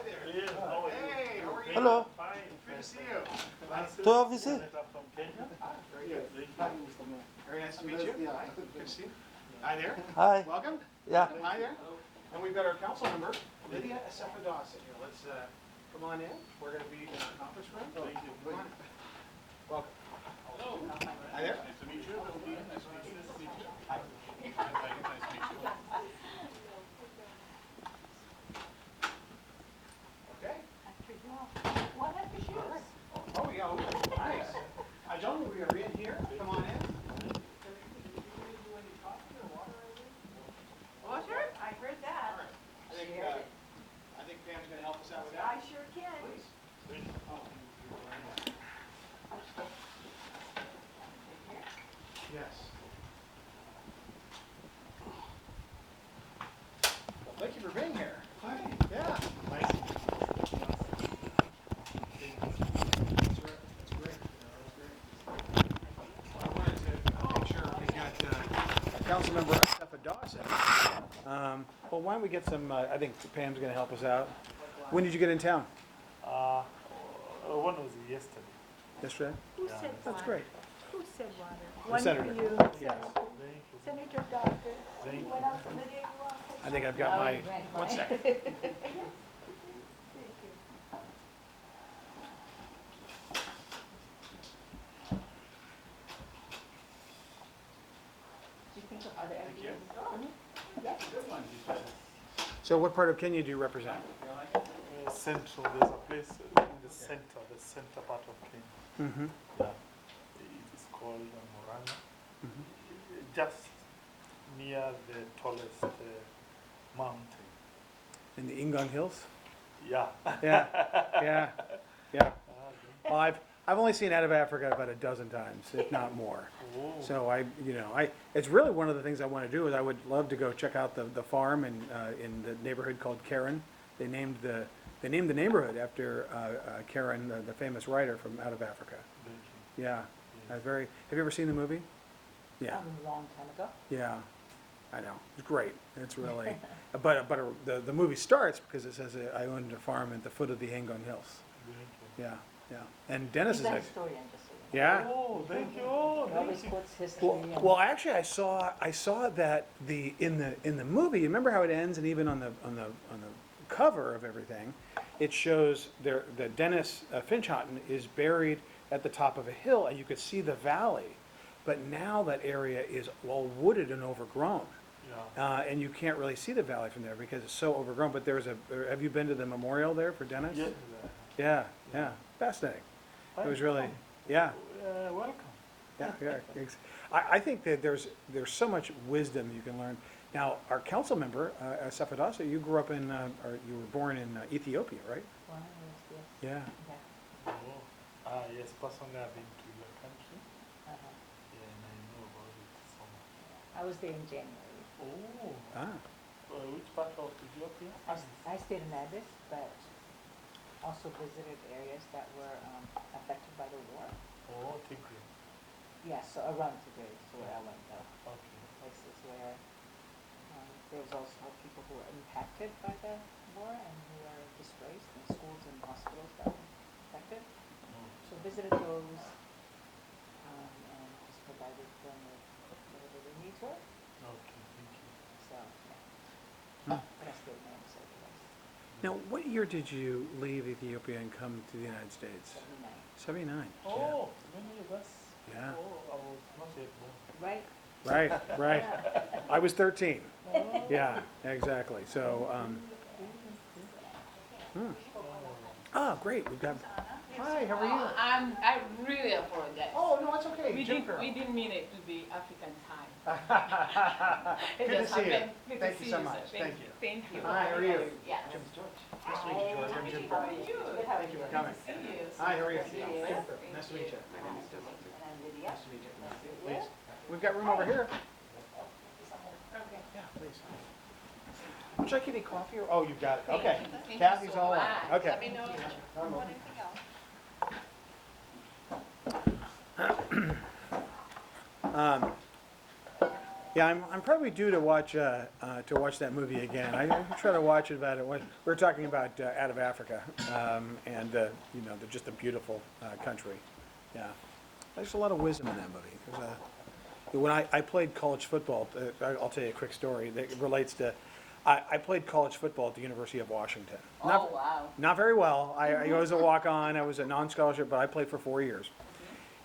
there. Hey, how are you? Hello. Good to see you. To have you see? Very good. Very nice to meet you. Hi, good to see you. Hi there. Hi. Welcome. Yeah. Hi there. And we've got our council member, Lydia Acefa-Dawson here. Let's come on in. We're going to be in our conference room. Thank you. Come on. Welcome. Hello. Hi there. Nice to meet you. Nice to meet you. Hi. Nice to meet you. Okay. What have you All right. Oh, yeah. Okay. Nice. Gentlemen, we are in here. Come on in. Water? I heard that. All right. I think Pam's going to help us out with that. I sure can. Please. Yes. Well, thank you for being here. Hi. Yeah. Nice. That's great. I wanted to make sure we got Councilmember Acefa Dawson. Well, why don't we get some, I think Pam's going to help us out. When did you get in town? One was yesterday. Yesterday? Who said water? That's great. Who said water? The One senator. for you. Yes. Senator Doctor. Thank What else in the day you want? I think I've got my, 1 second. Thank you. So what part of Kenya do you represent? Central, there's a place in the center part of Kenya. Mm-hmm. Yeah. It is called Murang'a. Just near the tallest mountain. In the Ingang Hills? Yeah. Yeah, yeah, yeah. Well, I've only seen Out of Africa about a dozen times, if not more. Oh. So it's really one of the things I want to do is I would love to go check out the farm in the neighborhood called Karen. They named the neighborhood after Karen, the famous writer from Out of Africa. Yeah, have you ever seen the movie? Yeah, A long time ago. yeah, I know. It's great. It's really, but the movie starts because it says I owned a farm at the foot of the Yangon Hills. Yeah, yeah. And Dennis He's is a a, historian, just so you know. yeah. Oh, thank you. Oh, He always thank you. quotes history. and- Well, actually, I saw that in the movie. You remember how it ends, and even on the cover of everything, it shows that Dennis Finchhotten is buried at the top of a hill, and you could see the valley. But now that area is all wooded and overgrown, Yeah. and you can't really see the valley from there because it's so overgrown. But have you been to the memorial there for Dennis? Yeah. Yeah, fascinating. It was really, yeah. Welcome. Yeah, yeah. I think that there's so much wisdom you can learn. Now, our council member, Acefa Dawson, you grew up in, or you were born in Ethiopia, right? Well, yes, Yeah. yeah. Oh. Yes, personally I've been to your country. Uh-huh. Yeah, and I know about it so much. I was there in January. Oh. Ah, Which part of Ethiopia? I stayed in Addis, but also visited areas that were affected by the war. Oh, Tigray. Yeah, so around Tigray is where I went though. Okay. Places where there was also people who were impacted by the war and who were displaced, and schools and hospitals that were affected. So visited those and just provided them with whatever their needs were. Okay, thank you. So, yeah. Hmm. But I stayed in Addis Ababa. now what year did you leave Ethiopia and come to the United States? 79. 79. Oh, many of us. Yeah. Oh, I was not yet born. Right? Right. I was 13. Oh. Yeah, exactly. So, oh, great. We've got. Hi, how are you? I really apologize. Oh no, it's okay. We Jennifer. didn't mean it to be African time. It Good to just see you. happened. Good to Thank you see so sir. much. Thank you. Thank you. Hi, how are you? Yeah. Jim George. Nice to meet you, George. I'm Jim How are George. you? Thank you for coming. Good to see you. Hi, how are you? Jennifer. Nice to meet you. And I'm Lydia. Nice to meet you. Please. We've got room over here. Okay. Yeah, please. Would you like any coffee? Or, oh, you've got it. Okay. Thank you Kathy's so all on. much. Okay. Let me know if you want anything else. Yeah, I'm probably due to watch that movie again. I try to watch it about it. We're talking about Out of Africa, and you know, they're just a beautiful country. Yeah, there's a lot of wisdom in that movie. When I played college football, I'll tell you a quick story that relates to. I played college football at the University of Washington. Oh, wow. Not very well. I was a walk-on. I was a non-scholarship, but I played for 4 years.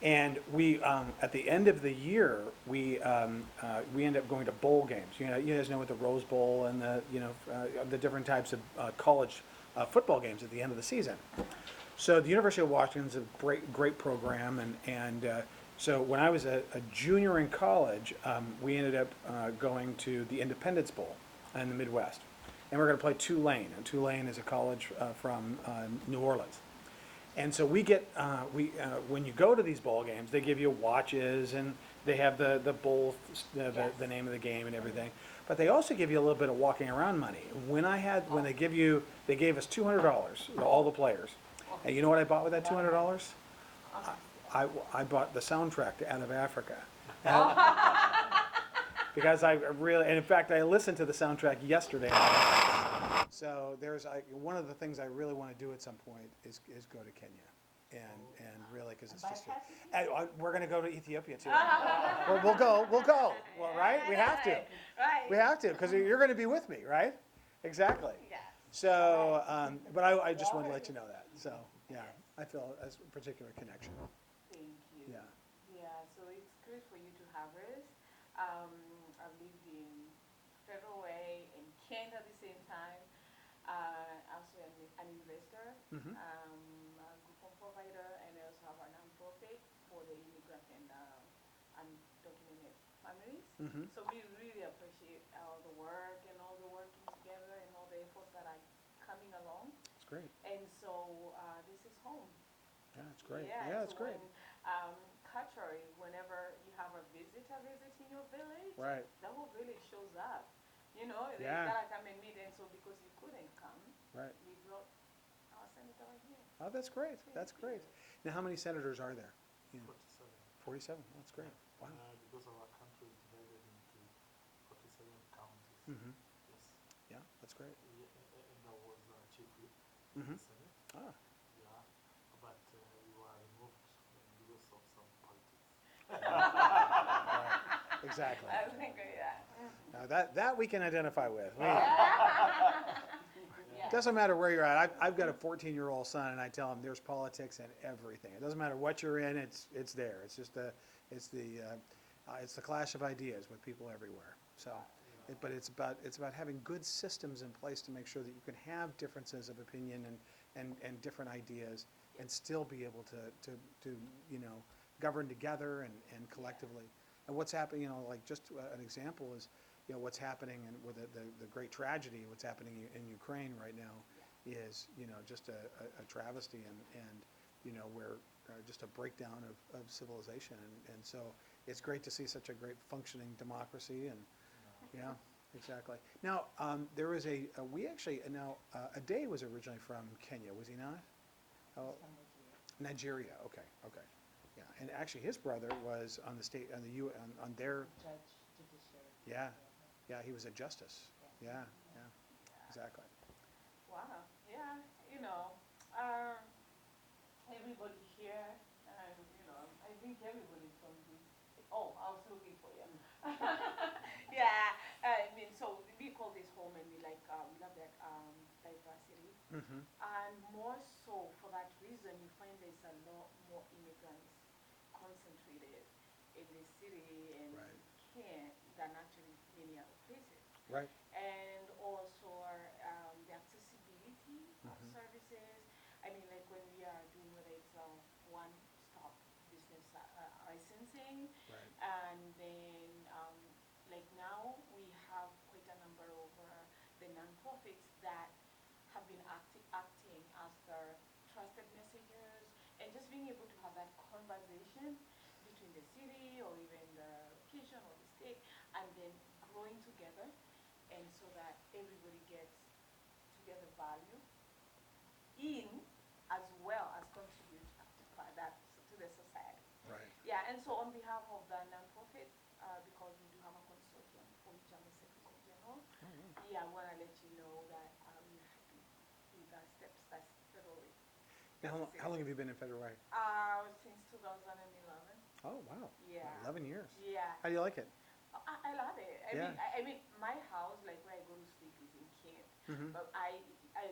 And we, at the end of the year, we end up going to bowl games. You guys know what the Rose Bowl and the different types of college football games at the end of the season. So the University of Washington's a great program, and so when I was a junior in college, we ended up going to the Independence Bowl in the Midwest, and we're going to play Tulane. And Tulane is a college from New Orleans. And so we get, when you go to these ball games, they give you watches and they have the bowl, the name of the game and everything. But they also give you a little bit of walking around money. When they gave us $200, all the players. And you know what I bought with that $200? I bought the soundtrack to Out of Africa. Because and in fact, I listened to the soundtrack yesterday. So one of the things I really want to do at some point is go to Kenya, and really, because it's just we're going to go to Ethiopia too. We'll go. Well, right? We have to. Right. We have to, because you're going to be with me, right? Exactly. Yeah. So, but I just wanted to let you know that. So, yeah, I feel a particular connection. Thank you. Yeah. Yeah, so it's great for you to have us. I've lived in Federal Way and Kent at the same time. Also an investor, Mhm. a group home provider, and I also have a nonprofit for the immigrant and undocumented families. Mhm. So we really appreciate all the work and all the working together and all the efforts that are coming along. It's great. And so this is home. Yeah, it's great. Yeah, Yeah, it's so great. culturally, whenever you have a visitor visiting your village, Right. the whole village shows up. You know, they Yeah. gotta come and meet, and so because you couldn't come, Right. we brought our senator here. Oh, that's great. That's great. Now, how many senators are there? 47. 47. That's great. Wow. Because our country is divided into 47 counties. Mhm. Yes. Yeah, that's great. And I was chief whip in Mhm. the Senate. Ah. Yeah. But we were removed because of some politics. Right. Exactly. I think, yeah. Now that we can identify with. Yeah. Doesn't matter where you're at. I've got a 14-year-old son, and I tell him there's politics in everything. It doesn't matter what you're in. It's there. It's just it's the clash of ideas with people everywhere. So, but it's about having good systems in place to make sure that you can have differences of opinion and different ideas, and still be able to govern together and collectively. And what's happening, like just an example is, what's happening with the great tragedy, what's happening in Ukraine right now is, just a travesty and where just a breakdown of civilization. And so it's great to see such a great functioning democracy. And yeah, exactly. Now, there is we actually, now, Ade was originally from Kenya, was he not? Oh, Nigeria, okay. Yeah, and actually his brother was on the state, on their, Judge, judiciary. yeah, he was a justice. Yeah, exactly. Wow. Yeah. Everybody here, and I think everybody's from this. Oh, I was looking for you. Yeah. I mean, so we call this home, and we love that diversity. Mm-hmm. And more so for that reason, you find there's a lot more immigrants concentrated in the city and Right. Kent than actually many other places. Right. And also the accessibility of Mhm. services. I mean, like when we are doing whether it's one-stop business licensing, Right. and then like now we have quite a number of the nonprofits that have been acting as their trusted messengers, and just being able to have that conversation between the city or even the location or the state, and then growing together, and so that everybody gets together value in as well as contribute that to the society. Right. Yeah, and so on behalf of the nonprofit, because we do have a yeah, I wanna let you know that, we're happy with our steps that's federal way. Now, how long have you been in Federal Way? Since 2011. Oh, wow. Yeah. 11 years. Yeah. How do you like it? I love it. Yeah. I mean, my house, like where I go to sleep, is in Kent. Mhm. But I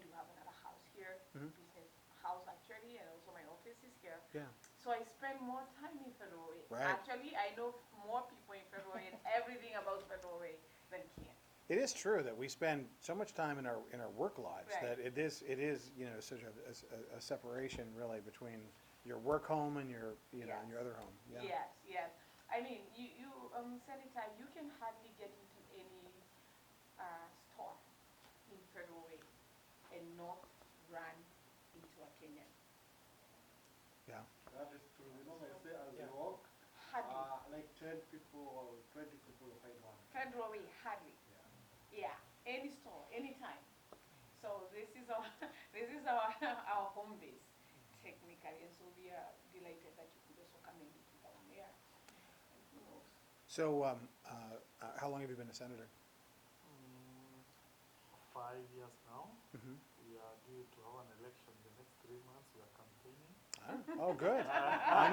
do have another house here, Mhm. business house actually, and also my office is here. Yeah. So I spend more time in Federal Way. Right. Actually, I know more people in Federal Way and everything about Federal Way than Kent. It is true that we spend so much time in our work lives Right. that it is such a separation really between your work home and your and your Yes. other home. Yeah. Yes, yes. I mean, you Senator, you can hardly get into any store in Federal Way and not run into a Kenyan. Yeah. That is true. You know, I say as Yeah. you walk, Hardly. like 10 people or 20 people will find one. Federal Way, hardly. Yeah. Yeah, any store, anytime. So this is our this is our our home base technically, and so we are delighted that you could also come and meet with our mayor. And who knows? So, how long have you been a senator? 5 years now. Mm-hmm. We are due to have an election the next 3 months. We are campaigning. Oh, good. I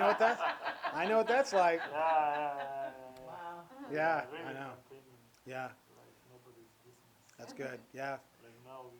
know what that's like. Yeah. Wow. Yeah, Really I know. campaigning Yeah, like nobody's business. that's good. Yeah. Like now, we